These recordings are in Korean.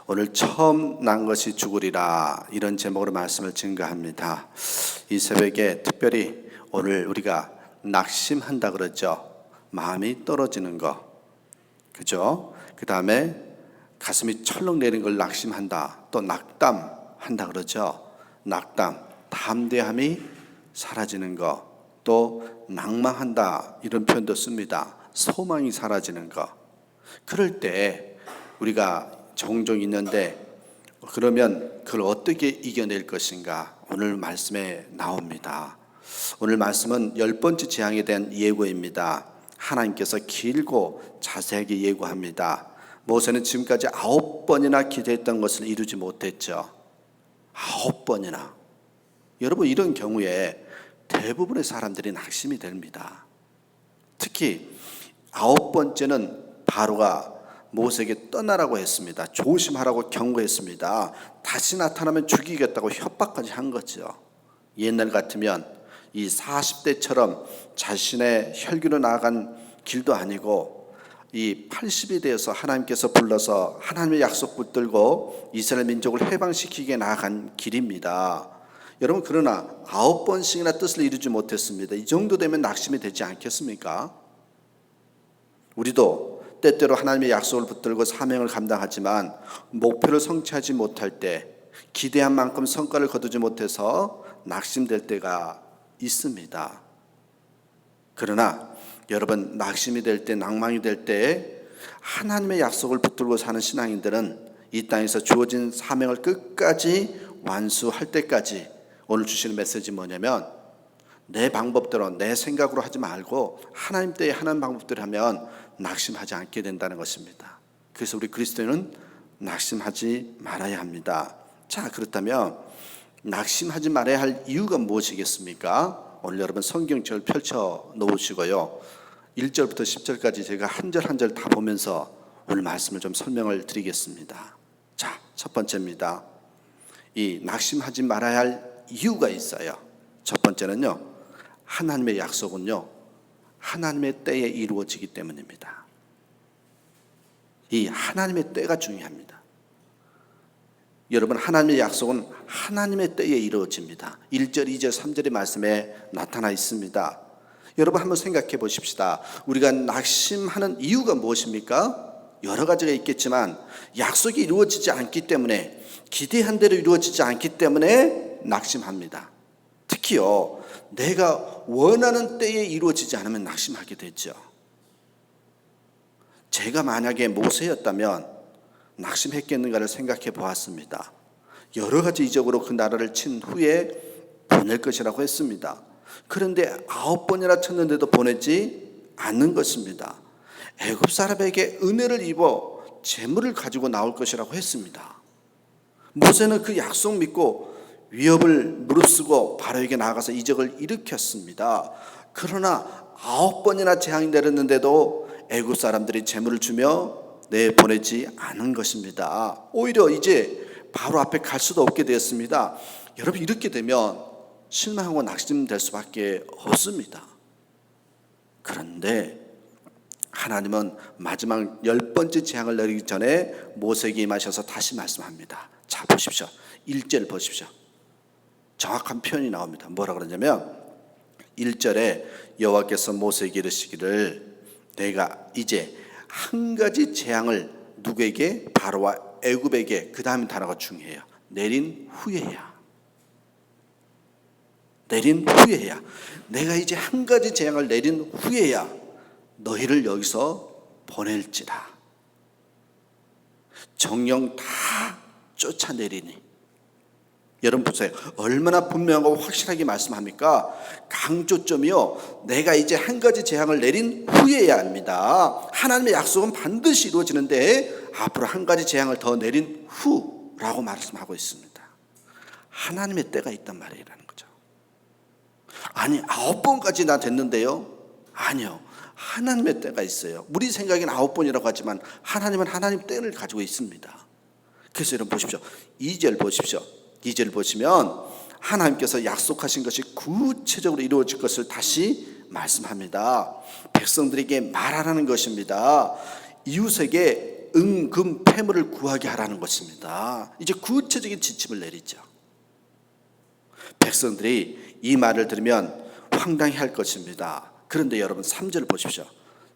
오늘 처음 난 것이 죽으리라, 이런 제목으로 말씀을 증거합니다. 이 새벽에 특별히 오늘 우리가 낙심한다 그러죠. 마음이 떨어지는 거, 그죠? 그 다음에 가슴이 철렁 내리는 걸 낙심한다. 또 낙담한다 그러죠. 낙담, 담대함이 사라지는 거. 또 낭망한다, 이런 표현도 씁니다. 소망이 사라지는 거. 그럴 때 우리가 종종 있는데, 그러면 그걸 어떻게 이겨낼 것인가, 오늘 말씀에 나옵니다. 오늘 말씀은 10번째 재앙에 대한 예고입니다. 하나님께서 길고 자세하게 예고합니다. 모세는 지금까지 9번이나 기도했던 것을 이루지 못했죠. 9번이나. 여러분, 이런 경우에 대부분의 사람들이 낙심이 됩니다. 특히 9번째는 바로가 모세에게 떠나라고 했습니다. 조심하라고 경고했습니다. 다시 나타나면 죽이겠다고 협박까지 한 거죠. 옛날 같으면 이 40대처럼 자신의 혈기로 나아간 길도 아니고, 이 80이 되어서 하나님께서 불러서 하나님의 약속 붙들고 이스라엘 민족을 해방시키게 나아간 길입니다. 여러분, 그러나 9번씩이나 뜻을 이루지 못했습니다. 이 정도 되면 낙심이 되지 않겠습니까? 우리도 때때로 하나님의 약속을 붙들고 사명을 감당하지만 목표를 성취하지 못할 때, 기대한 만큼 성과를 거두지 못해서 낙심될 때가 있습니다. 그러나 여러분, 낙심이 될 때, 낭망이 될 때 하나님의 약속을 붙들고 사는 신앙인들은 이 땅에서 주어진 사명을 끝까지 완수할 때까지, 오늘 주시는 메시지 뭐냐면, 내 방법대로 내 생각으로 하지 말고 하나님 때에 하나님 방법대로 하면 낙심하지 않게 된다는 것입니다. 그래서 우리 그리스도인은 낙심하지 말아야 합니다. 자, 그렇다면 낙심하지 말아야 할 이유가 무엇이겠습니까? 오늘 여러분 성경책을 펼쳐 놓으시고요, 1절부터 10절까지 제가 한 절 한 절 다 보면서 오늘 말씀을 좀 설명을 드리겠습니다. 자, 첫 번째입니다. 이 낙심하지 말아야 할 이유가 있어요. 첫 번째는요, 하나님의 약속은요, 하나님의 때에 이루어지기 때문입니다. 이 하나님의 때가 중요합니다. 여러분, 하나님의 약속은 하나님의 때에 이루어집니다. 1절, 2절, 3절의 말씀에 나타나 있습니다. 여러분, 한번 생각해 보십시다. 우리가 낙심하는 이유가 무엇입니까? 여러 가지가 있겠지만 약속이 이루어지지 않기 때문에, 기대한 대로 이루어지지 않기 때문에 낙심합니다. 특히요, 내가 원하는 때에 이루어지지 않으면 낙심하게 되죠. 제가 만약에 모세였다면 낙심했겠는가를 생각해 보았습니다. 여러 가지 이적으로 그 나라를 친 후에 보낼 것이라고 했습니다. 그런데 9번이나 쳤는데도 보내지 않는 것입니다. 애굽 사람에게 은혜를 입어 재물을 가지고 나올 것이라고 했습니다. 모세는 그 약속 믿고 위협을 무릅쓰고 바로에게 나아가서 이적을 일으켰습니다. 그러나 9번이나 재앙이 내렸는데도 애굽 사람들이 재물을 주며 내보내지 않은 것입니다. 오히려 이제 바로 앞에 갈 수도 없게 되었습니다. 여러분, 이렇게 되면 실망하고 낙심될 수밖에 없습니다. 그런데 하나님은 마지막 10번째 재앙을 내리기 전에 모세에게 임하셔서 다시 말씀합니다. 자, 보십시오. 1절 보십시오. 정확한 표현이 나옵니다. 뭐라 그러냐면 1절에 여호와께서 모세에게 이르시기를, 내가 이제 한 가지 재앙을 누구에게? 바로와 애굽에게, 그 다음 단어가 중요해요. 내린 후에야. 내린 후에야. 내가 이제 한 가지 재앙을 내린 후에야 너희를 여기서 보낼지라. 정령 다 쫓아내리니. 여러분 보세요. 얼마나 분명하고 확실하게 말씀합니까? 강조점이요, 내가 이제 한 가지 재앙을 내린 후에야 합니다. 하나님의 약속은 반드시 이루어지는데 앞으로 한 가지 재앙을 더 내린 후라고 말씀하고 있습니다. 하나님의 때가 있단 말이라는 거죠. 아니, 9번까지 나 됐는데요? 아니요, 하나님의 때가 있어요. 우리 생각엔 9번이라고 하지만 하나님은 하나님 때를 가지고 있습니다. 그래서 여러분 보십시오. 2절 보십시오. 2절 보시면 하나님께서 약속하신 것이 구체적으로 이루어질 것을 다시 말씀합니다. 백성들에게 말하라는 것입니다. 이웃에게 은금 폐물을 구하게 하라는 것입니다. 이제 구체적인 지침을 내리죠. 백성들이 이 말을 들으면 황당해 할 것입니다. 그런데 여러분 3절 보십시오.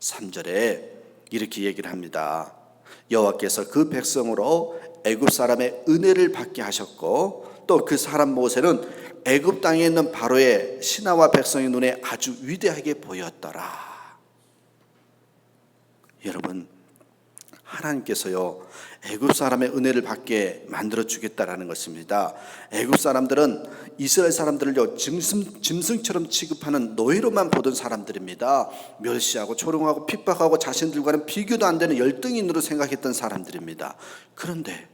3절에 이렇게 얘기를 합니다. 여호와께서 그 백성으로 애굽 사람의 은혜를 받게 하셨고 또 그 사람 모세는 애굽 땅에 있는 바로의 신하와 백성의 눈에 아주 위대하게 보였더라. 여러분, 하나님께서요 애굽 사람의 은혜를 받게 만들어 주겠다라는 것입니다. 애굽 사람들은 이스라엘 사람들을요 짐승처럼 취급하는 노예로만 보던 사람들입니다. 멸시하고 조롱하고 핍박하고 자신들과는 비교도 안 되는 열등인으로 생각했던 사람들입니다. 그런데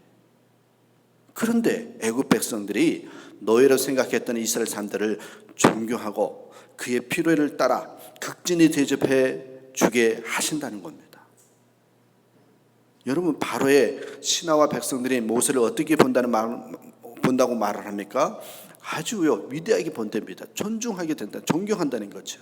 애굽 백성들이 노예로 생각했던 이스라엘 사람들을 존경하고 그의 필요를 따라 극진히 대접해 주게 하신다는 겁니다. 여러분, 바로의 신하와 백성들이 모세를 어떻게 본다고 말을 합니까? 아주요 위대하게 본답니다. 존중하게 된다, 존경한다는 거죠.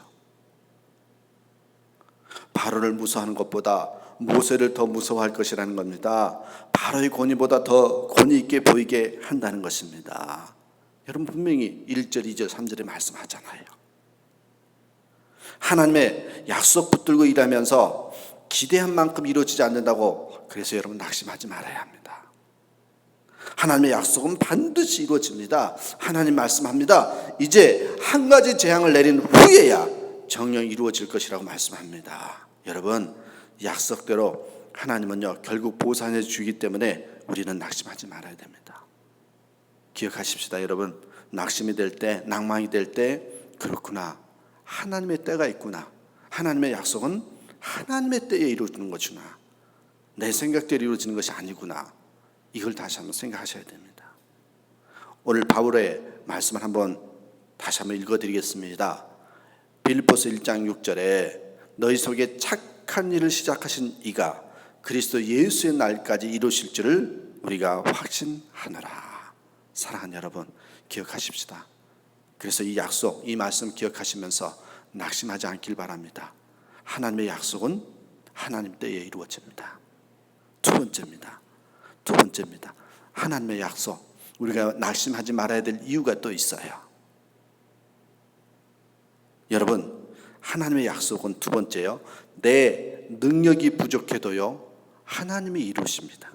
바로를 무서워하는 것보다 모세를 더 무서워할 것이라는 겁니다. 바로의 권위보다 더 권위 있게 보이게 한다는 것입니다. 여러분, 분명히 1절, 2절, 3절에 말씀하잖아요. 하나님의 약속 붙들고 일하면서 기대한 만큼 이루어지지 않는다고, 그래서 여러분 낙심하지 말아야 합니다. 하나님의 약속은 반드시 이루어집니다. 하나님 말씀합니다. 이제 한 가지 재앙을 내린 후에야 정령이 이루어질 것이라고 말씀합니다. 여러분, 약속대로 하나님은요 결국 보상해 주기 때문에 우리는 낙심하지 말아야 됩니다. 기억하십시다. 여러분, 낙심이 될 때, 낭망이 될 때, 그렇구나, 하나님의 때가 있구나, 하나님의 약속은 하나님의 때에 이루어지는 것이구나, 내 생각대로 이루어지는 것이 아니구나, 이걸 다시 한번 생각하셔야 됩니다. 오늘 바울의 말씀을 한번 다시 한번 읽어드리겠습니다. 빌립보서 1장 6절에 너희 속에 착한 일을 시작하신 이가 그리스도 예수의 날까지 이루실 줄을 우리가 확신하노라. 사랑하는 여러분, 기억하십시다. 그래서 이 약속, 이 말씀 기억하시면서 낙심하지 않길 바랍니다. 하나님의 약속은 하나님 때에 이루어집니다. 두 번째입니다. 하나님의 약속, 우리가 낙심하지 말아야 될 이유가 또 있어요. 여러분, 하나님의 약속은 두 번째요, 내 능력이 부족해도요 하나님이 이루십니다.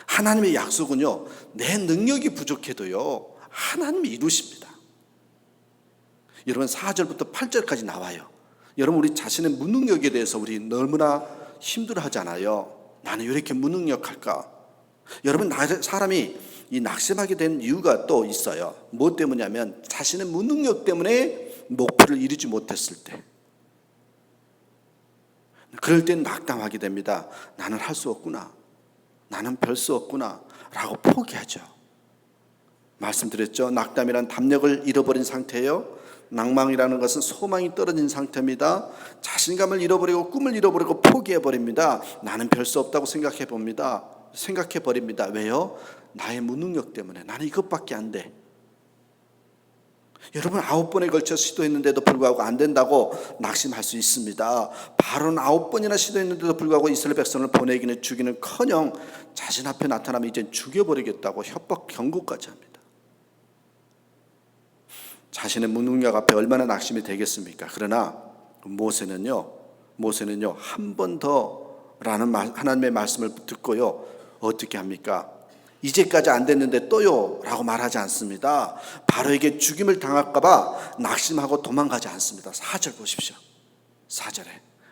하나님의 약속은요 내 능력이 부족해도요 하나님이 이루십니다. 여러분, 4절부터 8절까지 나와요. 여러분, 우리 자신의 무능력에 대해서 우리 너무나 힘들어하잖아요. 나는 왜 이렇게 무능력할까? 여러분, 사람이 이 낙심하게 된 이유가 또 있어요. 뭐 때문이냐면 자신의 무능력 때문에 목표를 이루지 못했을 때, 그럴 땐 낙담하게 됩니다. 나는 할 수 없구나, 나는 별 수 없구나 라고 포기하죠. 말씀드렸죠. 낙담이란 담력을 잃어버린 상태예요. 낭망이라는 것은 소망이 떨어진 상태입니다. 자신감을 잃어버리고 꿈을 잃어버리고 포기해버립니다. 나는 별 수 없다고 생각해버립니다. 왜요? 나의 무능력 때문에. 나는 이것밖에 안 돼. 여러분, 9번에 걸쳐 시도했는데도 불구하고 안 된다고 낙심할 수 있습니다. 바로는 9번이나 시도했는데도 불구하고 이스라엘 백성을 보내기는 주기는커녕 자신 앞에 나타나면 이제 죽여버리겠다고 협박 경고까지 합니다. 자신의 무능력 앞에 얼마나 낙심이 되겠습니까? 그러나 모세는요 한 번 더라는 하나님의 말씀을 듣고요 어떻게 합니까? 이제까지 안 됐는데 또요 라고 말하지 않습니다. 바로에게 죽임을 당할까 봐 낙심하고 도망가지 않습니다. 4절 보십시오. 4절에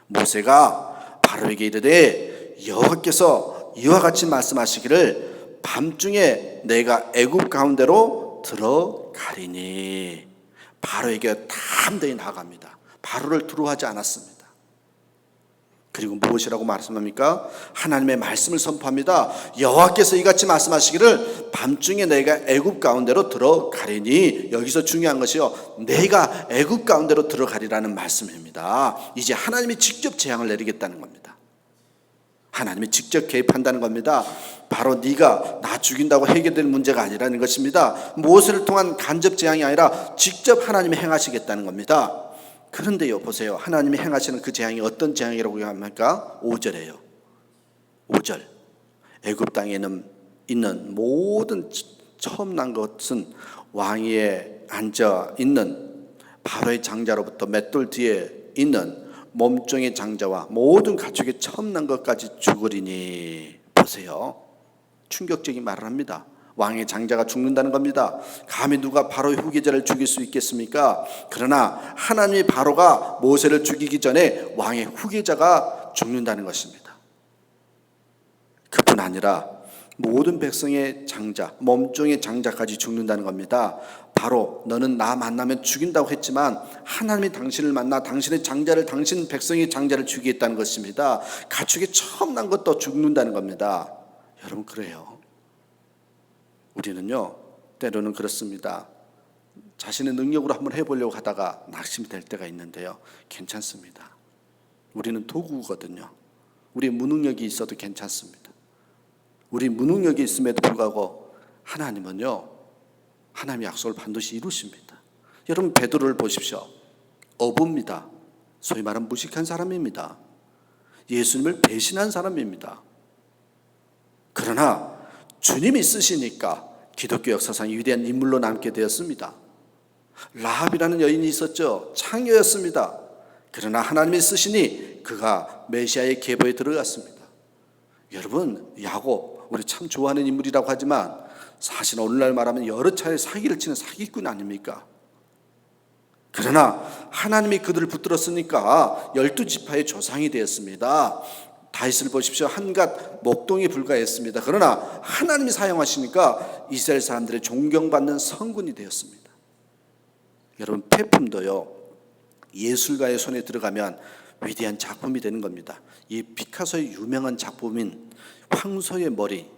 모세가 바로에게 이르되 여호와께서 이와 같이 말씀하시기를 밤중에 내가 애굽 가운데로 들어가리니. 바로에게 담대히 나아갑니다. 바로를 두려워하지 않았습니다. 그리고 무엇이라고 말씀합니까? 하나님의 말씀을 선포합니다. 여호와께서 이같이 말씀하시기를 밤중에 내가 애굽 가운데로 들어가리니. 여기서 중요한 것이요, 내가 애굽 가운데로 들어가리라는 말씀입니다. 이제 하나님이 직접 재앙을 내리겠다는 겁니다. 하나님이 직접 개입한다는 겁니다. 바로 네가 나 죽인다고 해결될 문제가 아니라는 것입니다. 모세를 통한 간접 재앙이 아니라 직접 하나님이 행하시겠다는 겁니다. 그런데요, 보세요. 하나님이 행하시는 그 재앙이 어떤 재앙이라고 합니까? 5절에요. 5절 애굽 땅에는 있는 모든 처음 난 것은 왕위에 앉아 있는 바로의 장자로부터 맷돌 뒤에 있는 몸종의 장자와 모든 가축의 처음 난 것까지 죽으리니. 보세요. 충격적인 말을 합니다. 왕의 장자가 죽는다는 겁니다. 감히 누가 바로의 후계자를 죽일 수 있겠습니까? 그러나 하나님이 바로가 모세를 죽이기 전에 왕의 후계자가 죽는다는 것입니다. 그뿐 아니라 모든 백성의 장자, 몸종의 장자까지 죽는다는 겁니다. 바로 너는 나 만나면 죽인다고 했지만 하나님이 당신을 만나 당신의 장자를, 당신 백성의 장자를 죽이겠다는 것입니다. 가축이 처음 난 것도 죽는다는 겁니다. 여러분, 그래요. 우리는요, 때로는 그렇습니다. 자신의 능력으로 한번 해보려고 하다가 낙심이 될 때가 있는데요, 괜찮습니다. 우리는 도구거든요. 우리의 무능력이 있어도 괜찮습니다. 우리 무능력이 있음에도 불구하고 하나님은요, 하나님의 약속을 반드시 이루십니다. 여러분, 베드로를 보십시오. 어부입니다. 소위 말하는 무식한 사람입니다. 예수님을 배신한 사람입니다. 그러나 주님이 쓰시니까 기독교 역사상 위대한 인물로 남게 되었습니다. 라합이라는 여인이 있었죠. 창녀였습니다. 그러나 하나님이 쓰시니 그가 메시아의 계보에 들어갔습니다. 여러분, 야곱, 우리 참 좋아하는 인물이라고 하지만 사실 오늘날 말하면 여러 차례 사기를 치는 사기꾼 아닙니까? 그러나 하나님이 그들을 붙들었으니까 12지파의 조상이 되었습니다. 다윗을 보십시오. 한갓 목동에 불과했습니다. 그러나 하나님이 사용하시니까 이스라엘 사람들의 존경받는 성군이 되었습니다. 여러분, 폐품도요, 예술가의 손에 들어가면 위대한 작품이 되는 겁니다. 이 피카소의 유명한 작품인 황소의 머리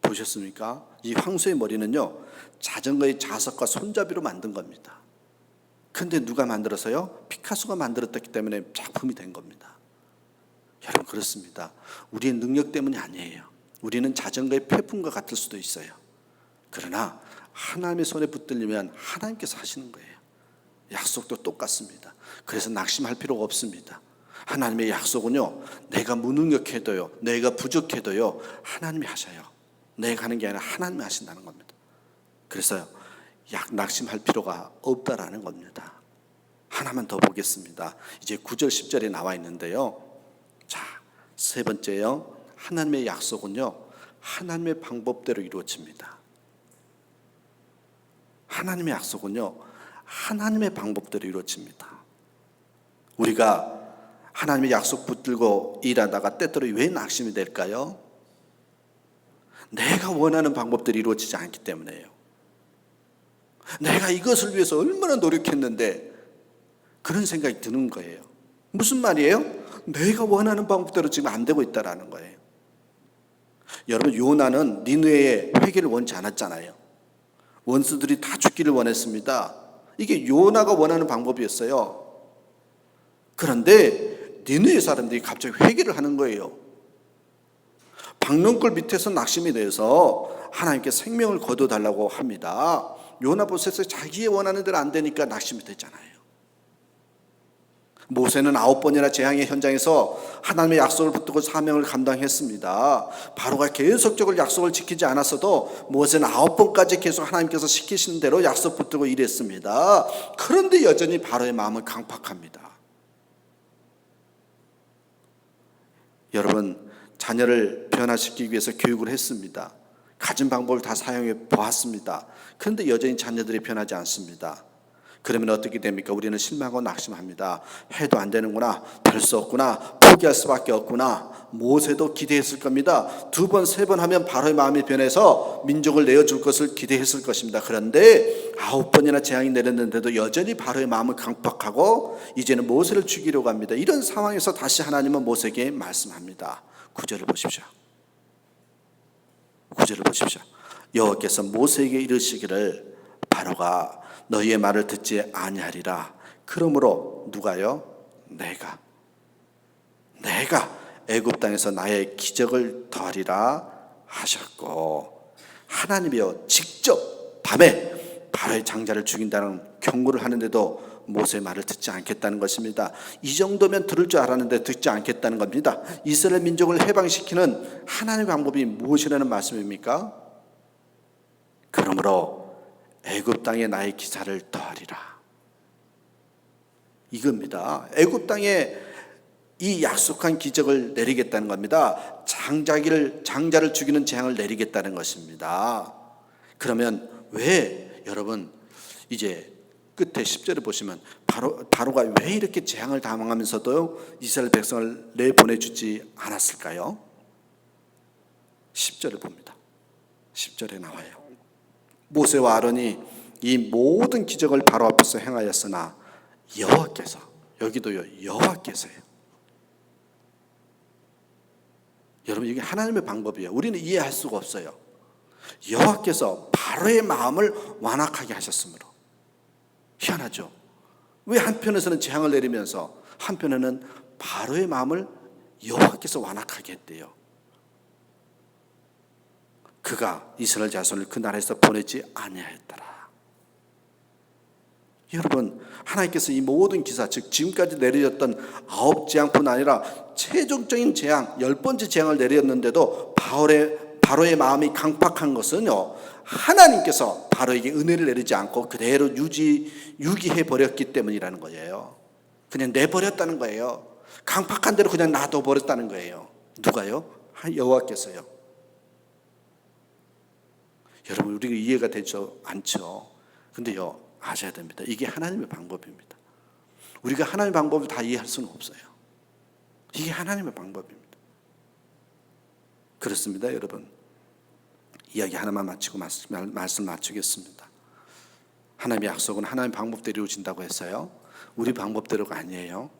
보셨습니까? 이 황소의 머리는요, 자전거의 자석과 손잡이로 만든 겁니다. 근데 누가 만들어서요? 피카소가 만들었기 때문에 작품이 된 겁니다. 여러분, 그렇습니다. 우리의 능력 때문이 아니에요. 우리는 자전거의 폐품과 같을 수도 있어요. 그러나 하나님의 손에 붙들리면 하나님께서 하시는 거예요. 약속도 똑같습니다. 그래서 낙심할 필요가 없습니다. 하나님의 약속은요, 내가 무능력해도요, 내가 부족해도요, 하나님이 하셔요. 내가 하는 게 아니라 하나님이 하신다는 겁니다. 그래서 낙심할 필요가 없다라는 겁니다. 하나만 더 보겠습니다. 이제 9절 10절에 나와 있는데요, 자, 세 번째요, 하나님의 약속은요, 하나님의 방법대로 이루어집니다. 하나님의 약속은요, 하나님의 방법대로 이루어집니다. 우리가 하나님의 약속 붙들고 일하다가 때때로 왜 낙심이 될까요? 내가 원하는 방법대로 이루어지지 않기 때문에요. 내가 이것을 위해서 얼마나 노력했는데 그런 생각이 드는 거예요. 무슨 말이에요? 내가 원하는 방법대로 지금 안 되고 있다라는 거예요. 여러분, 요나는 니느웨의 회개를 원치 않았잖아요. 원수들이 다 죽기를 원했습니다. 이게 요나가 원하는 방법이었어요. 그런데 니느웨 사람들이 갑자기 회개를 하는 거예요. 박넝굴 밑에서 낙심이 돼서 하나님께 생명을 거둬달라고 합니다. 요나 보세요. 자기의 원하는 대로 안 되니까 낙심이 되잖아요. 모세는 9번이나 재앙의 현장에서 하나님의 약속을 붙들고 사명을 감당했습니다. 바로가 계속적으로 약속을 지키지 않았어도 모세는 9번까지 계속 하나님께서 시키시는 대로 약속 붙들고 일했습니다. 그런데 여전히 바로의 마음은 강팍합니다. 여러분, 자녀를 변화시키기 위해서 교육을 했습니다. 가진 방법을 다 사용해 보았습니다. 그런데 여전히 자녀들이 변하지 않습니다. 그러면 어떻게 됩니까? 우리는 실망하고 낙심합니다. 해도 안 되는구나, 될 수 없구나, 포기할 수밖에 없구나. 모세도 기대했을 겁니다. 2번, 3번 하면 바로의 마음이 변해서 민족을 내어줄 것을 기대했을 것입니다. 그런데 9번이나 재앙이 내렸는데도 여전히 바로의 마음은 강팍하고 이제는 모세를 죽이려고 합니다. 이런 상황에서 다시 하나님은 모세에게 말씀합니다. 9절을 보십시오. 9절을 보십시오. 여호와께서 모세에게 이르시기를 바로가 너희의 말을 듣지 아니하리라. 그러므로 누가요? 내가 애굽 땅에서 나의 기적을 더하리라 하셨고, 하나님이요 직접 밤에 바로의 장자를 죽인다는 경고를 하는데도 모세의 말을 듣지 않겠다는 것입니다. 이 정도면 들을 줄 알았는데 듣지 않겠다는 겁니다. 이스라엘 민족을 해방시키는 하나님의 방법이 무엇이라는 말씀입니까? 그러므로 애굽 땅에 나의 기사를 더하리라. 이겁니다. 애굽 땅에 이 약속한 기적을 내리겠다는 겁니다. 장자를 죽이는 재앙을 내리겠다는 것입니다. 그러면 왜 여러분 이제 끝에 10절을 보시면 바로가 왜 이렇게 재앙을 당하면서도 이스라엘 백성을 내보내주지 않았을까요? 10절을 봅니다. 10절에 나와요. 모세와 아론이 이 모든 기적을 바로 앞에서 행하였으나 여호와께서, 여기도요, 여호와께서요. 여러분, 이게 하나님의 방법이에요. 우리는 이해할 수가 없어요. 여호와께서 바로의 마음을 완악하게 하셨으므로. 희한하죠. 왜 한편에서는 재앙을 내리면서 한편에는 바로의 마음을 여호와께서 완악하게 했대요. 그가 이스라엘 자손을 그 나라에서 보내지 아니하였더라. 여러분, 하나님께서 이 모든 기사, 즉 지금까지 내려졌던 9재앙뿐 아니라 최종적인 재앙, 10번째 재앙을 내렸는데도 바로의 마음이 강팍한 것은요, 하나님께서 바로에게 은혜를 내리지 않고 그대로 유기해 버렸기 때문이라는 거예요. 그냥 내버렸다는 거예요. 강팍한 대로 그냥 놔둬버렸다는 거예요. 누가요? 여호와께서요. 여러분, 우리가 이해가 되죠? 않죠? 근데요, 아셔야 됩니다. 이게 하나님의 방법입니다. 우리가 하나님의 방법을 다 이해할 수는 없어요. 이게 하나님의 방법입니다. 그렇습니다, 여러분. 이야기 하나만 마치고 말씀 마치겠습니다. 하나님의 약속은 하나님의 방법대로 이루어진다고 했어요. 우리 방법대로가 아니에요.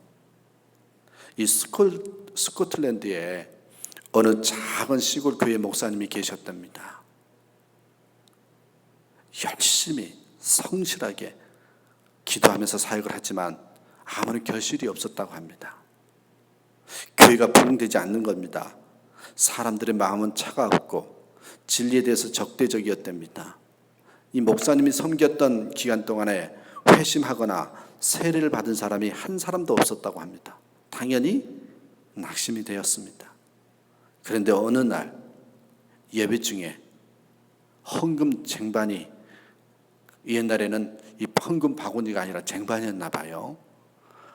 이 스코틀랜드에 어느 작은 시골 교회 목사님이 계셨답니다. 열심히 성실하게 기도하면서 사역을 하지만 아무런 결실이 없었다고 합니다. 교회가 부흥되지 않는 겁니다. 사람들의 마음은 차가웠고 진리에 대해서 적대적이었답니다. 이 목사님이 섬겼던 기간 동안에 회심하거나 세례를 받은 사람이 한 사람도 없었다고 합니다. 당연히 낙심이 되었습니다. 그런데 어느 날 예배 중에 헌금 쟁반이, 옛날에는 이 헌금 바구니가 아니라 쟁반이었나 봐요.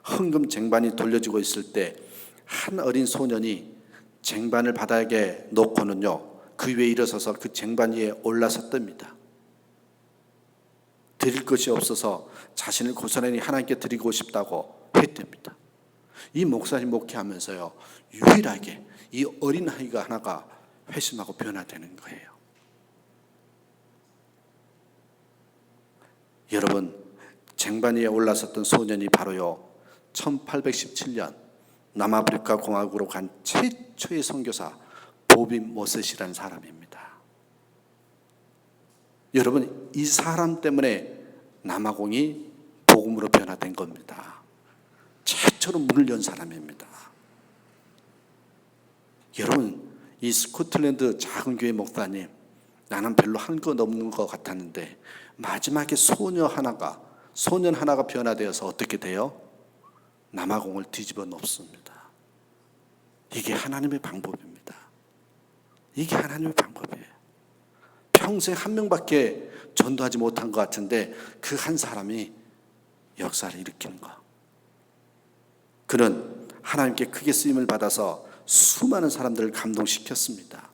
헌금 쟁반이 돌려지고 있을 때 한 어린 소년이 쟁반을 바닥에 놓고는요, 그 위에 일어서서 그 쟁반 위에 올라섰답니다. 드릴 것이 없어서 자신을 고스란히 하나님께 드리고 싶다고 했답니다. 이 목사님 목회하면서요, 유일하게 이 어린 아이가 하나가 회심하고 변화되는 거예요. 여러분, 쟁반 위에 올라섰던 소년이 바로요, 1817년 남아프리카 공화국으로 간 최초의 선교사 보빈 모셋이라는 사람입니다. 여러분, 이 사람 때문에 남아공이 복음으로 변화된 겁니다. 최초로 문을 연 사람입니다. 여러분, 이 스코틀랜드 작은 교회 목사님, 나는 별로 한 것 없는 것 같았는데 마지막에 소년 하나가 변화되어서 어떻게 돼요? 남아공을 뒤집어 놓습니다. 이게 하나님의 방법입니다. 이게 하나님의 방법이에요. 평생 한 명밖에 전도하지 못한 것 같은데 그 한 사람이 역사를 일으키는 것. 그는 하나님께 크게 쓰임을 받아서 수많은 사람들을 감동시켰습니다.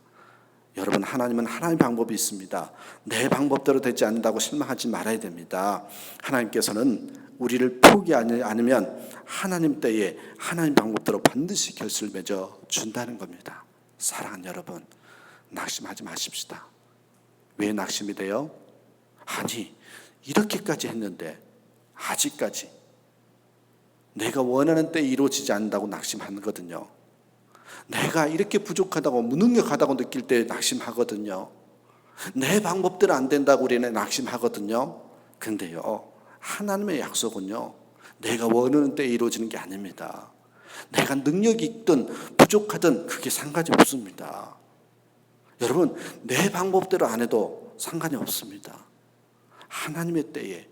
여러분, 하나님은 하나님의 방법이 있습니다. 내 방법대로 되지 않는다고 실망하지 말아야 됩니다. 하나님께서는 우리를 포기하지 않으면 하나님 때에 하나님 방법대로 반드시 결실을 맺어 준다는 겁니다. 사랑하는 여러분, 낙심하지 마십시다. 왜 낙심이 돼요? 아니, 이렇게까지 했는데 아직까지 내가 원하는 때에 이루어지지 않는다고 낙심하거든요. 내가 이렇게 부족하다고, 무능력하다고 느낄 때 낙심하거든요. 내 방법대로 안 된다고 우리는 낙심하거든요. 근데요, 하나님의 약속은요, 내가 원하는 때에 이루어지는 게 아닙니다. 내가 능력이 있든 부족하든 그게 상관이 없습니다. 여러분, 내 방법대로 안 해도 상관이 없습니다. 하나님의 때에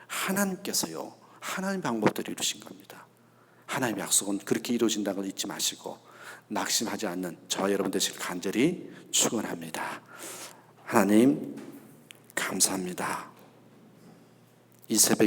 하나님께서요, 하나님 방법대로 이루신 겁니다. 하나님의 약속은 그렇게 이루어진다는 걸 잊지 마시고 낙심하지 않는 저와 여러분 되시길 간절히 축원합니다. 하나님 감사합니다. 이 새벽